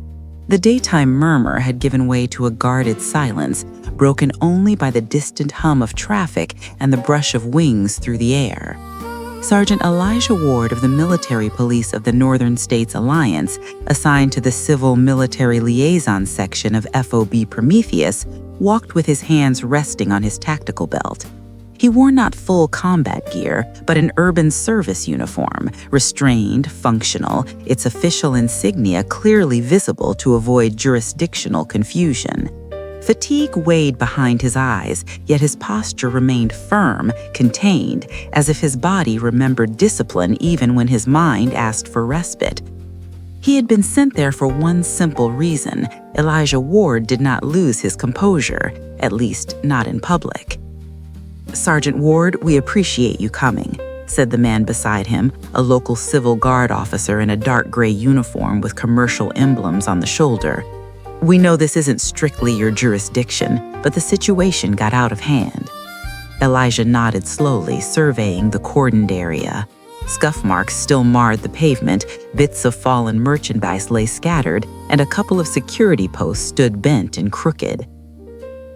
The daytime murmur had given way to a guarded silence, broken only by the distant hum of traffic and the brush of wings through the air. Sergeant Elijah Ward of the Military Police of the Northern States Alliance, assigned to the Civil Military Liaison section of FOB Prometheus, walked with his hands resting on his tactical belt. He wore not full combat gear, but an urban service uniform, restrained, functional, its official insignia clearly visible to avoid jurisdictional confusion. Fatigue weighed behind his eyes, yet his posture remained firm, contained, as if his body remembered discipline even when his mind asked for respite. He had been sent there for one simple reason: Elijah Ward did not lose his composure, at least not in public. "Sergeant Ward, we appreciate you coming," said the man beside him, a local civil guard officer in a dark gray uniform with commercial emblems on the shoulder. "We know this isn't strictly your jurisdiction, but the situation got out of hand." Elijah nodded slowly, surveying the cordoned area. Scuff marks still marred the pavement, bits of fallen merchandise lay scattered, and a couple of security posts stood bent and crooked.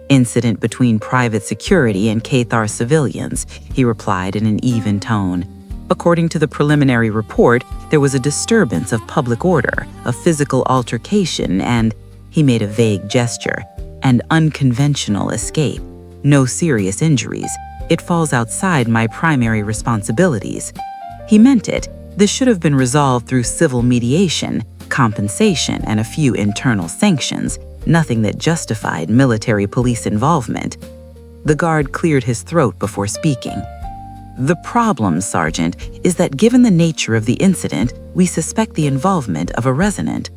"Incident between private security and Cathar civilians," he replied in an even tone. "According to the preliminary report, there was a disturbance of public order, a physical altercation, and," he made a vague gesture, "an unconventional escape. No serious injuries. It falls outside my primary responsibilities." He meant it. This should have been resolved through civil mediation, compensation, and a few internal sanctions, nothing that justified military police involvement. The guard cleared his throat before speaking. "The problem, Sergeant, is that given the nature of the incident, we suspect the involvement of a resonant."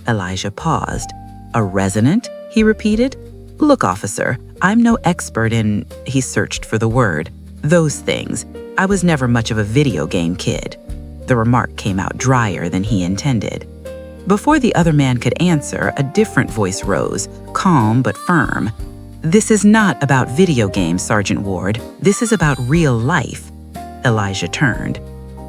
Elijah paused. "A resonant?" he repeated. "Look, officer, I'm no expert in," he searched for the word, "those things. I was never much of a video game kid." The remark came out drier than he intended. Before the other man could answer, a different voice rose, calm but firm. "This is not about video games, Sergeant Ward. This is about real life." Elijah turned.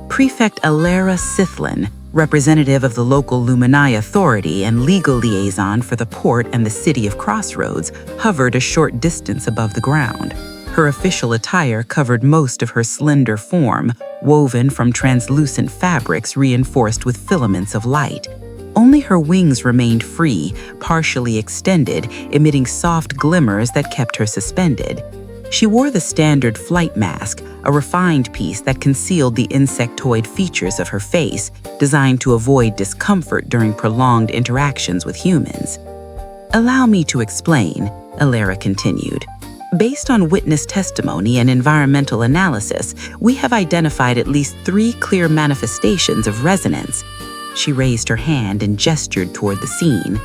Prefect Alara Sithlin, representative of the local Lumini Authority and legal liaison for the port and the city of Crossroads, hovered a short distance above the ground. Her official attire covered most of her slender form, woven from translucent fabrics reinforced with filaments of light. Only her wings remained free, partially extended, emitting soft glimmers that kept her suspended. She wore the standard flight mask, a refined piece that concealed the insectoid features of her face, designed to avoid discomfort during prolonged interactions with humans. "Allow me to explain," Alara continued. Based on witness testimony and environmental analysis, we have identified at least 3 clear manifestations of resonance. She raised her hand and gestured toward the scene.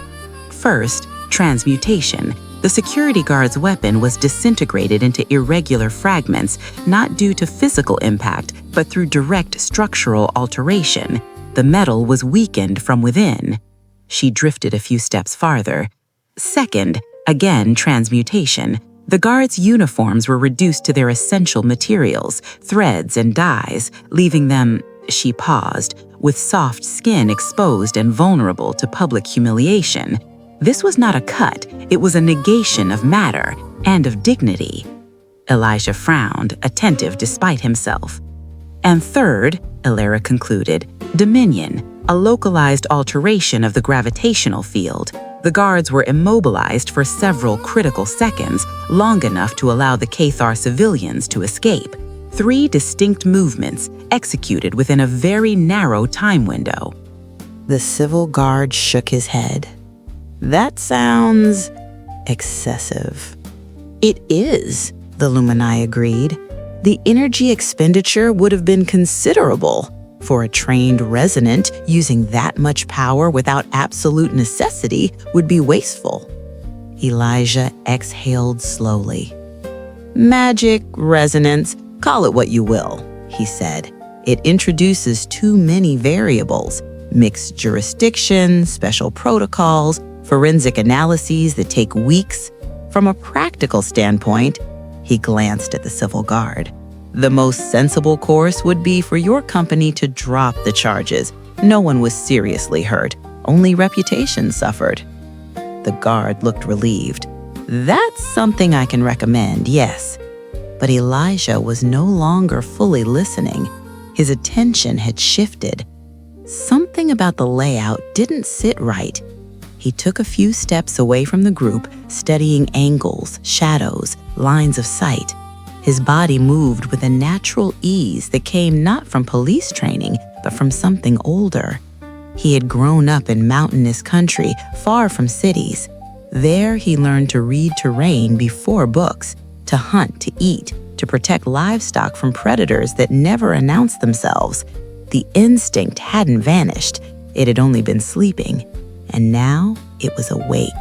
First, transmutation. The security guard's weapon was disintegrated into irregular fragments, not due to physical impact, but through direct structural alteration. The metal was weakened from within. She drifted a few steps farther. Second, again transmutation. The guards' uniforms were reduced to their essential materials, threads and dyes, leaving them, she paused, with soft skin exposed and vulnerable to public humiliation. This was not a cut, it was a negation of matter and of dignity. Elijah frowned, attentive despite himself. And third, Illyra concluded, dominion, a localized alteration of the gravitational field. The guards were immobilized for several critical seconds, long enough to allow the Cathar civilians to escape. 3 distinct movements, executed within a very narrow time window. The civil guard shook his head. That sounds excessive. It is, the Lumini agreed. The energy expenditure would have been considerable. For a trained resonant, using that much power without absolute necessity would be wasteful. Elijah exhaled slowly. Magic, resonance, call it what you will, he said. It introduces too many variables, mixed jurisdiction, special protocols, forensic analyses that take weeks. From a practical standpoint, he glanced at the civil guard. The most sensible course would be for your company to drop the charges. No one was seriously hurt, only reputation suffered. The guard looked relieved. That's something I can recommend, yes. But Elijah was no longer fully listening. His attention had shifted. Something about the layout didn't sit right. He took a few steps away from the group, studying angles, shadows, lines of sight. His body moved with a natural ease that came not from police training, but from something older. He had grown up in mountainous country, far from cities. There he learned to read terrain before books, to hunt, to eat, to protect livestock from predators that never announced themselves. The instinct hadn't vanished, it had only been sleeping, and now it was awake.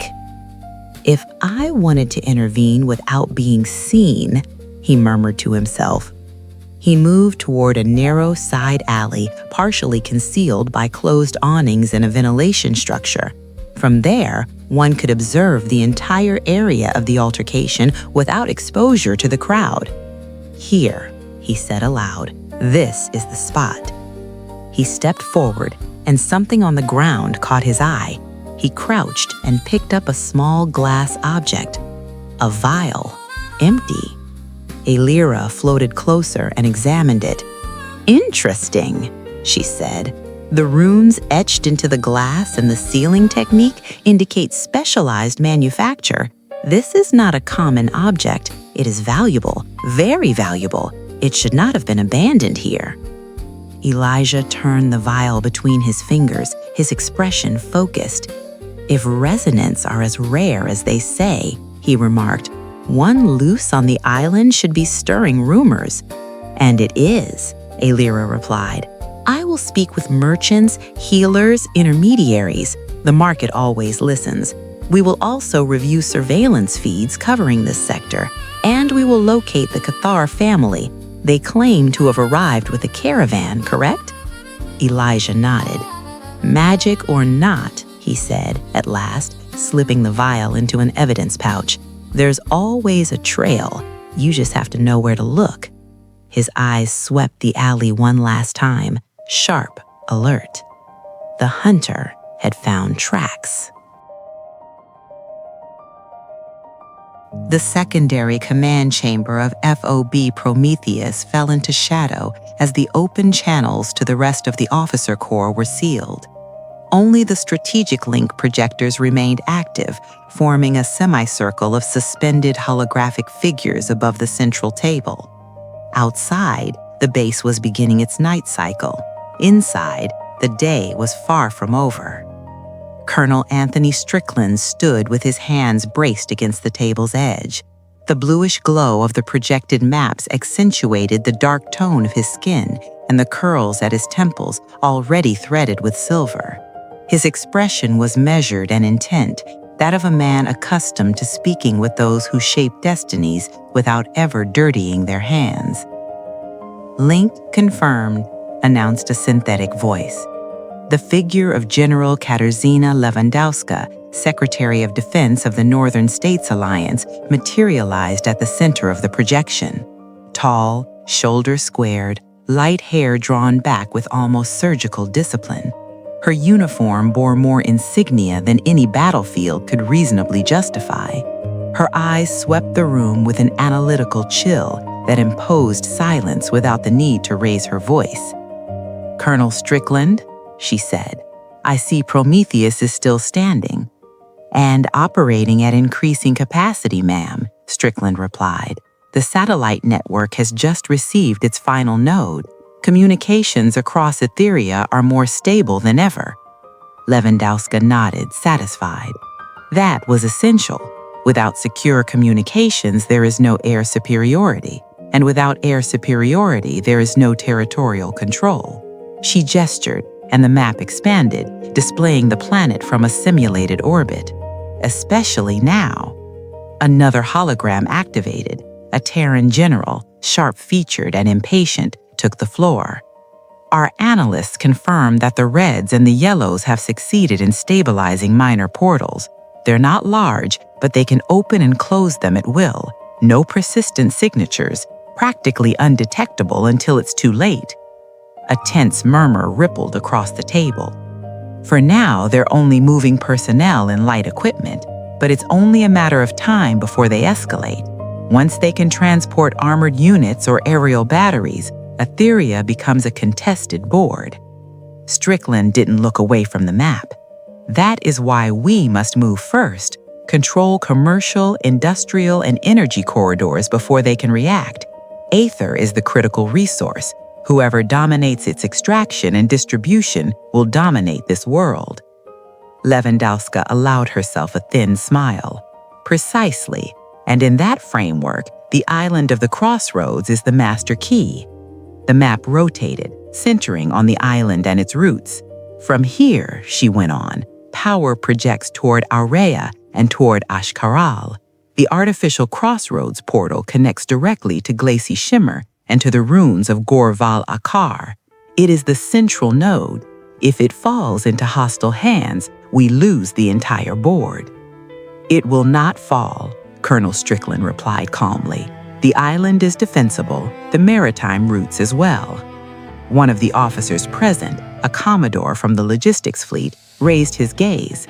If I wanted to intervene without being seen, he murmured to himself. He moved toward a narrow side alley, partially concealed by closed awnings and a ventilation structure. From there, one could observe the entire area of the altercation without exposure to the crowd. Here, he said aloud, this is the spot. He stepped forward, and something on the ground caught his eye. He crouched and picked up a small glass object, a vial, empty. Illyra floated closer and examined it. Interesting, she said. The runes etched into the glass and the sealing technique indicate specialized manufacture. This is not a common object. It is valuable, very valuable. It should not have been abandoned here. Elijah turned the vial between his fingers, his expression focused. If resonants are as rare as they say, he remarked, one loose on the island should be stirring rumors. And it is, Illyra replied. I will speak with merchants, healers, intermediaries. The market always listens. We will also review surveillance feeds covering this sector, and we will locate the Cathar family. They claim to have arrived with a caravan, correct? Elijah nodded. Magic or not, he said at last, slipping the vial into an evidence pouch. There's always a trail. You just have to know where to look. His eyes swept the alley one last time, sharp, alert. The hunter had found tracks. The secondary command chamber of FOB Prometheus fell into shadow as the open channels to the rest of the officer corps were sealed. Only the strategic link projectors remained active, forming a semicircle of suspended holographic figures above the central table. Outside, the base was beginning its night cycle. Inside, the day was far from over. Colonel Anthony Strickland stood with his hands braced against the table's edge. The bluish glow of the projected maps accentuated the dark tone of his skin and the curls at his temples already threaded with silver. His expression was measured and intent, that of a man accustomed to speaking with those who shape destinies without ever dirtying their hands. "Link confirmed," announced a synthetic voice. The figure of General Katarzyna Lewandowska, Secretary of Defense of the Northern States Alliance, materialized at the center of the projection. Tall, shoulders squared, light hair drawn back with almost surgical discipline. Her uniform bore more insignia than any battlefield could reasonably justify. Her eyes swept the room with an analytical chill that imposed silence without the need to raise her voice. "Colonel Strickland," she said, "I see Prometheus is still standing." "And operating at increasing capacity, ma'am," Strickland replied. "The satellite network has just received its final node. Communications across Etheria are more stable than ever." Lewandowska nodded, satisfied. That was essential. Without secure communications, there is no air superiority. And without air superiority, there is no territorial control. She gestured, and the map expanded, displaying the planet from a simulated orbit. Especially now. Another hologram activated. A Terran general, sharp-featured and impatient, took the floor. "Our analysts confirm that the reds and the yellows have succeeded in stabilizing minor portals. They're not large, but they can open and close them at will. No persistent signatures, practically undetectable until it's too late." A tense murmur rippled across the table. For now, they're only moving personnel and light equipment, but it's only a matter of time before they escalate. Once they can transport armored units or aerial batteries, Etheria becomes a contested board. Strickland didn't look away from the map. "That is why we must move first, control commercial, industrial, and energy corridors before they can react. Aether is the critical resource. Whoever dominates its extraction and distribution will dominate this world." Lewandowska allowed herself a thin smile. "Precisely, and in that framework, the island of the crossroads is the master key." The map rotated, centering on the island and its roots. "From here," she went on, "power projects toward Aurea and toward Ashkaral. The artificial crossroads portal connects directly to Glacy Shimmer and to the ruins of Gorval Akar. It is the central node. If it falls into hostile hands, we lose the entire board." "It will not fall," Colonel Strickland replied calmly. "The island is defensible, the maritime routes as well." One of the officers present, a commodore from the logistics fleet, raised his gaze.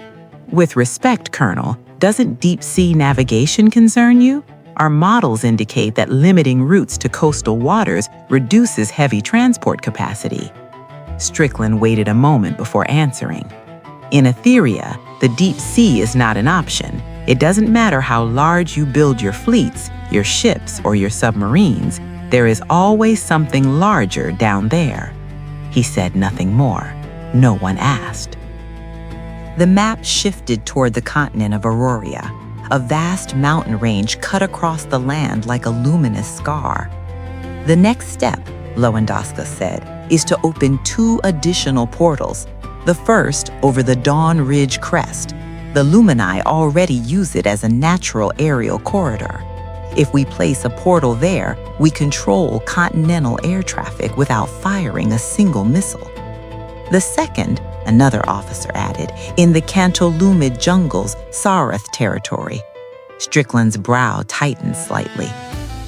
"With respect, Colonel, doesn't deep-sea navigation concern you? Our models indicate that limiting routes to coastal waters reduces heavy transport capacity." Strickland waited a moment before answering. "In Etheria, the deep sea is not an option. It doesn't matter how large you build your fleets, your ships, or your submarines, there is always something larger down there." He said nothing more. No one asked. The map shifted toward the continent of Auroria, a vast mountain range cut across the land like a luminous scar. "The next step," Lewandowska said, "is to open 2 additional portals. The first over the Dawn Ridge crest. The Lumini already use it as a natural aerial corridor. If we place a portal there, we control continental air traffic without firing a single missile. The second," another officer added, "in the Cantolumid jungles, Sarath territory." Strickland's brow tightened slightly.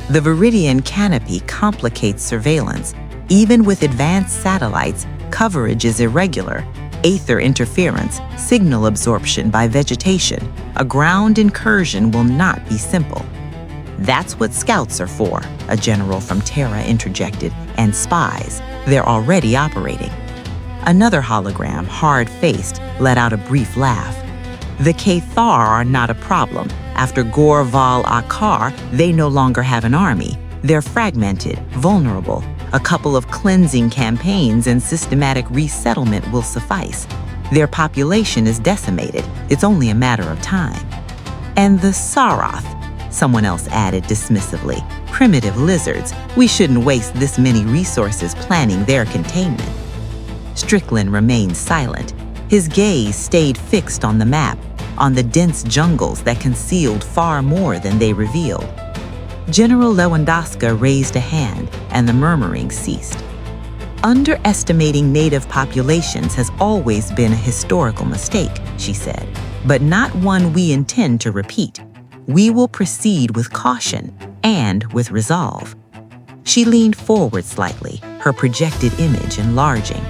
"The Viridian canopy complicates surveillance. Even with advanced satellites, coverage is irregular. Aether interference, signal absorption by vegetation. A ground incursion will not be simple." "That's what scouts are for," a general from Terra interjected, "and spies. They're already operating." Another hologram, hard-faced, let out a brief laugh. "The Cathar are not a problem. After Gorval Akar, they no longer have an army. They're fragmented, vulnerable. A couple of cleansing campaigns and systematic resettlement will suffice. Their population is decimated. It's only a matter of time." "And the Sarath," Someone else added dismissively. Primitive lizards. We shouldn't waste this many resources planning their containment. Strickland remained silent. His gaze stayed fixed on the map, on the dense jungles that concealed far more than they revealed. General Lewandowska raised a hand, and the murmuring ceased. Underestimating native populations has always been a historical mistake, she said, but not one we intend to repeat. We will proceed with caution and with resolve. She leaned forward slightly, her projected image enlarging.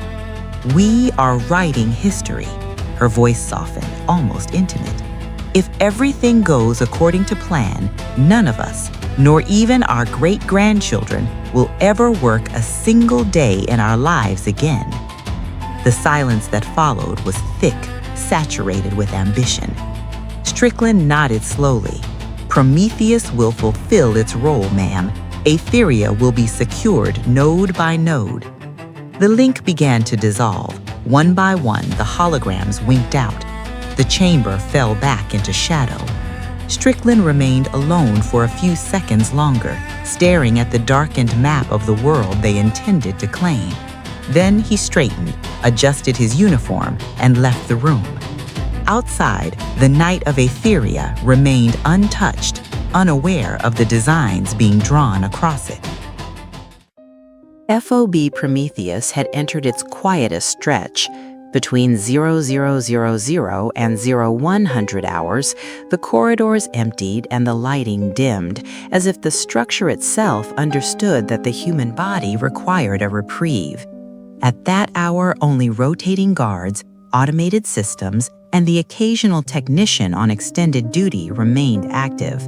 We are writing history. Her voice softened, almost intimate. If everything goes according to plan, none of us, nor even our great-grandchildren, will ever work a single day in our lives again. The silence that followed was thick, saturated with ambition. Strickland nodded slowly. Prometheus will fulfill its role, ma'am. Aetheria will be secured node by node. The link began to dissolve. One by one, the holograms winked out. The chamber fell back into shadow. Strickland remained alone for a few seconds longer, staring at the darkened map of the world they intended to claim. Then he straightened, adjusted his uniform, and left the room. Outside, the night of Aetheria remained untouched, unaware of the designs being drawn across it. FOB Prometheus had entered its quietest stretch. Between 0000 and 0100 hours, the corridors emptied and the lighting dimmed, as if the structure itself understood that the human body required a reprieve. At that hour, only rotating guards, automated systems, and the occasional technician on extended duty remained active.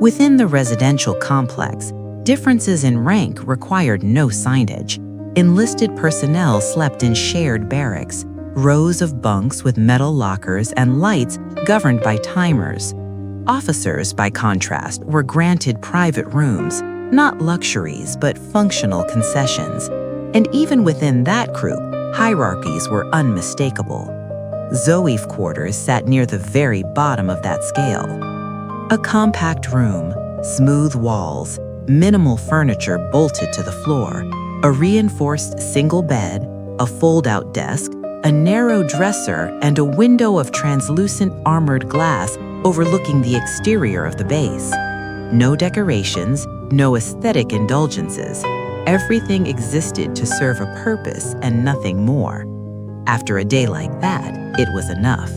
Within the residential complex, differences in rank required no signage. Enlisted personnel slept in shared barracks, rows of bunks with metal lockers and lights governed by timers. Officers, by contrast, were granted private rooms, not luxuries but functional concessions. And even within that group, hierarchies were unmistakable. Zoe's quarters sat near the very bottom of that scale. A compact room, smooth walls, minimal furniture bolted to the floor, a reinforced single bed, a fold-out desk, a narrow dresser, and a window of translucent armored glass overlooking the exterior of the base. No decorations, no aesthetic indulgences. Everything existed to serve a purpose and nothing more. After a day like that, it was enough.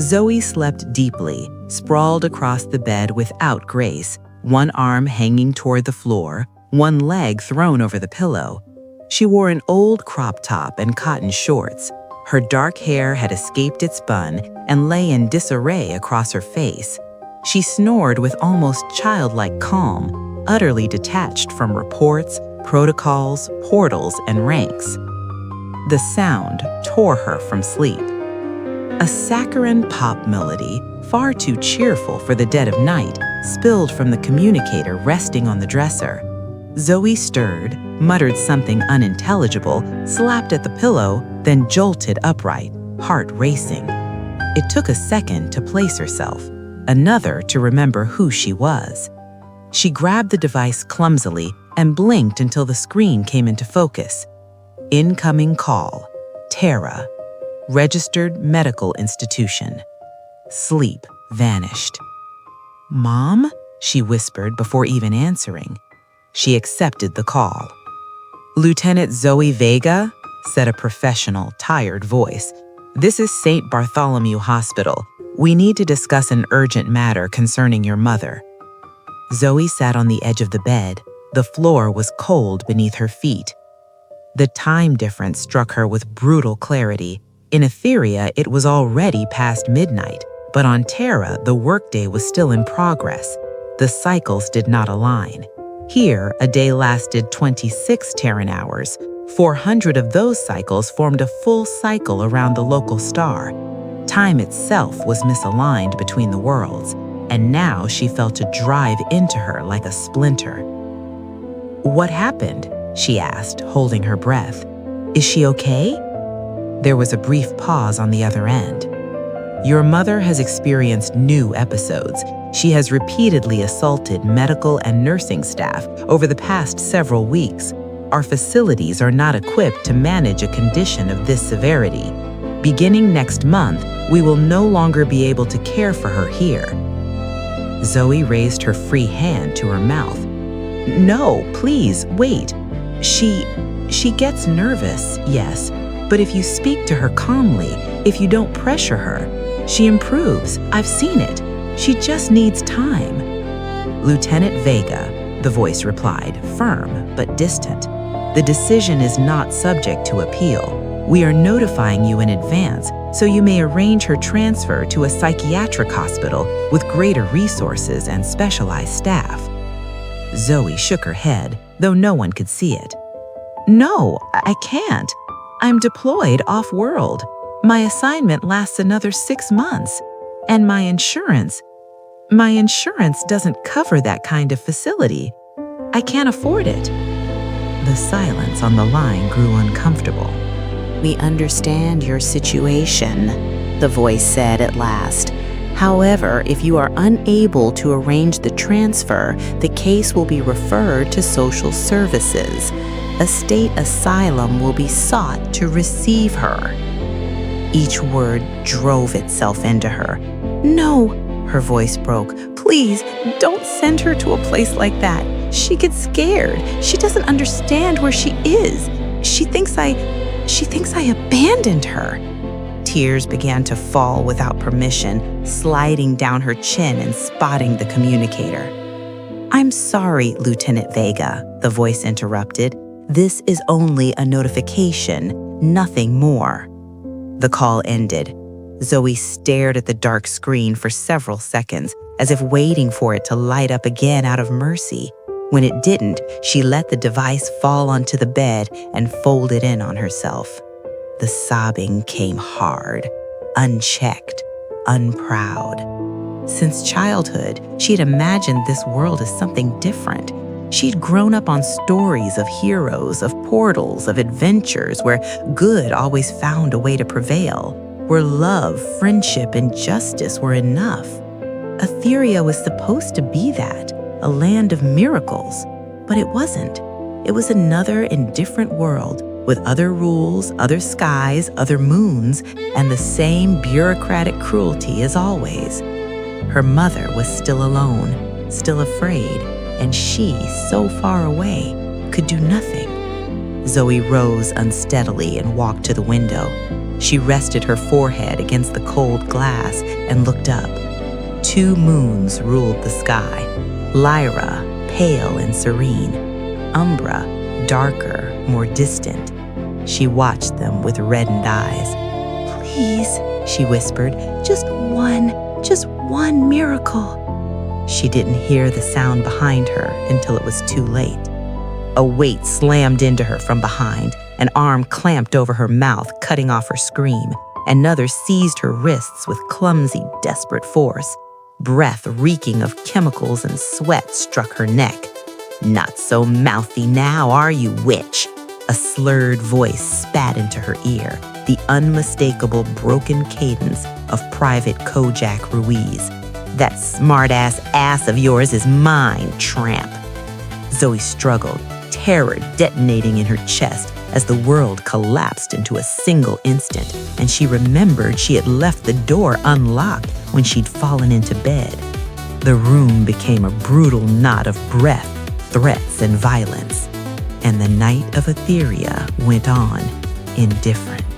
Zoe slept deeply, sprawled across the bed without grace, one arm hanging toward the floor, one leg thrown over the pillow. She wore an old crop top and cotton shorts. Her dark hair had escaped its bun and lay in disarray across her face. She snored with almost childlike calm, utterly detached from reports, protocols, portals, and ranks. The sound tore her from sleep. A saccharine pop melody, far too cheerful for the dead of night, spilled from the communicator resting on the dresser. Zoe stirred, muttered something unintelligible, slapped at the pillow, then jolted upright, heart racing. It took a second to place herself, another to remember who she was. She grabbed the device clumsily and blinked until the screen came into focus. Incoming call. Terra. Registered medical institution. Sleep vanished. "Mom?" she whispered before even answering. She accepted the call. "Lieutenant Zoe Vega?" said a professional, tired voice. "This is St. Bartholomew Hospital. We need to discuss an urgent matter concerning your mother." Zoe sat on the edge of the bed. The floor was cold beneath her feet. The time difference struck her with brutal clarity. In Aetheria, it was already past midnight, but on Terra, the workday was still in progress. The cycles did not align. Here, a day lasted 26 Terran hours. 400 of those cycles formed a full cycle around the local star. Time itself was misaligned between the worlds, and now she felt a drive into her like a splinter. "What happened?" she asked, holding her breath. "Is she okay?" There was a brief pause on the other end. Your mother has experienced new episodes. She has repeatedly assaulted medical and nursing staff over the past several weeks. Our facilities are not equipped to manage a condition of this severity. Beginning next month, we will no longer be able to care for her here." Zoe raised her free hand to her mouth. "No, please, wait. She gets nervous, yes, but if you speak to her calmly, if you don't pressure her, she improves. I've seen it. She just needs time." "Lieutenant Vega," the voice replied, firm but distant. "The decision is not subject to appeal. We are notifying you in advance so you may arrange her transfer to a psychiatric hospital with greater resources and specialized staff." Zoe shook her head, though no one could see it. "No, I can't. I'm deployed off-world. My assignment lasts another 6 months, and my insurance doesn't cover that kind of facility. I can't afford it." The silence on the line grew uncomfortable. "We understand your situation," the voice said at last. "However, if you are unable to arrange the transfer, the case will be referred to social services. A state asylum will be sought to receive her." Each word drove itself into her. "No," her voice broke. "Please, don't send her to a place like that. She gets scared. She doesn't understand where she is. She thinks I abandoned her." Tears began to fall without permission, sliding down her chin and spotting the communicator. "I'm sorry, Lieutenant Vega," the voice interrupted. "This is only a notification, nothing more." The call ended. Zoe stared at the dark screen for several seconds, as if waiting for it to light up again out of mercy. When it didn't, she let the device fall onto the bed and folded in on herself. The sobbing came hard, unchecked, unproud. Since childhood, she'd imagined this world as something different. She'd grown up on stories of heroes, of portals, of adventures where good always found a way to prevail, where love, friendship, and justice were enough. Etheria was supposed to be that, a land of miracles, but it wasn't. It was another indifferent world with other rules, other skies, other moons, and the same bureaucratic cruelty as always. Her mother was still alone, still afraid, and she, so far away, could do nothing. Zoe rose unsteadily and walked to the window. She rested her forehead against the cold glass and looked up. 2 moons ruled the sky. Lyra, pale and serene. Umbra, darker, more distant. She watched them with reddened eyes. "Please," she whispered, just one miracle." She didn't hear the sound behind her until it was too late. A weight slammed into her from behind. An arm clamped over her mouth, cutting off her scream. Another seized her wrists with clumsy, desperate force. Breath reeking of chemicals and sweat struck her neck. "Not so mouthy now, are you, witch?" A slurred voice spat into her ear, the unmistakable broken cadence of Private Kojak Ruiz. "That smart-ass ass of yours is mine, tramp." Zoe struggled, terror detonating in her chest as the world collapsed into a single instant, and she remembered she had left the door unlocked when she'd fallen into bed. The room became a brutal knot of breath, threats, and violence, and the night of Etheria went on indifferent.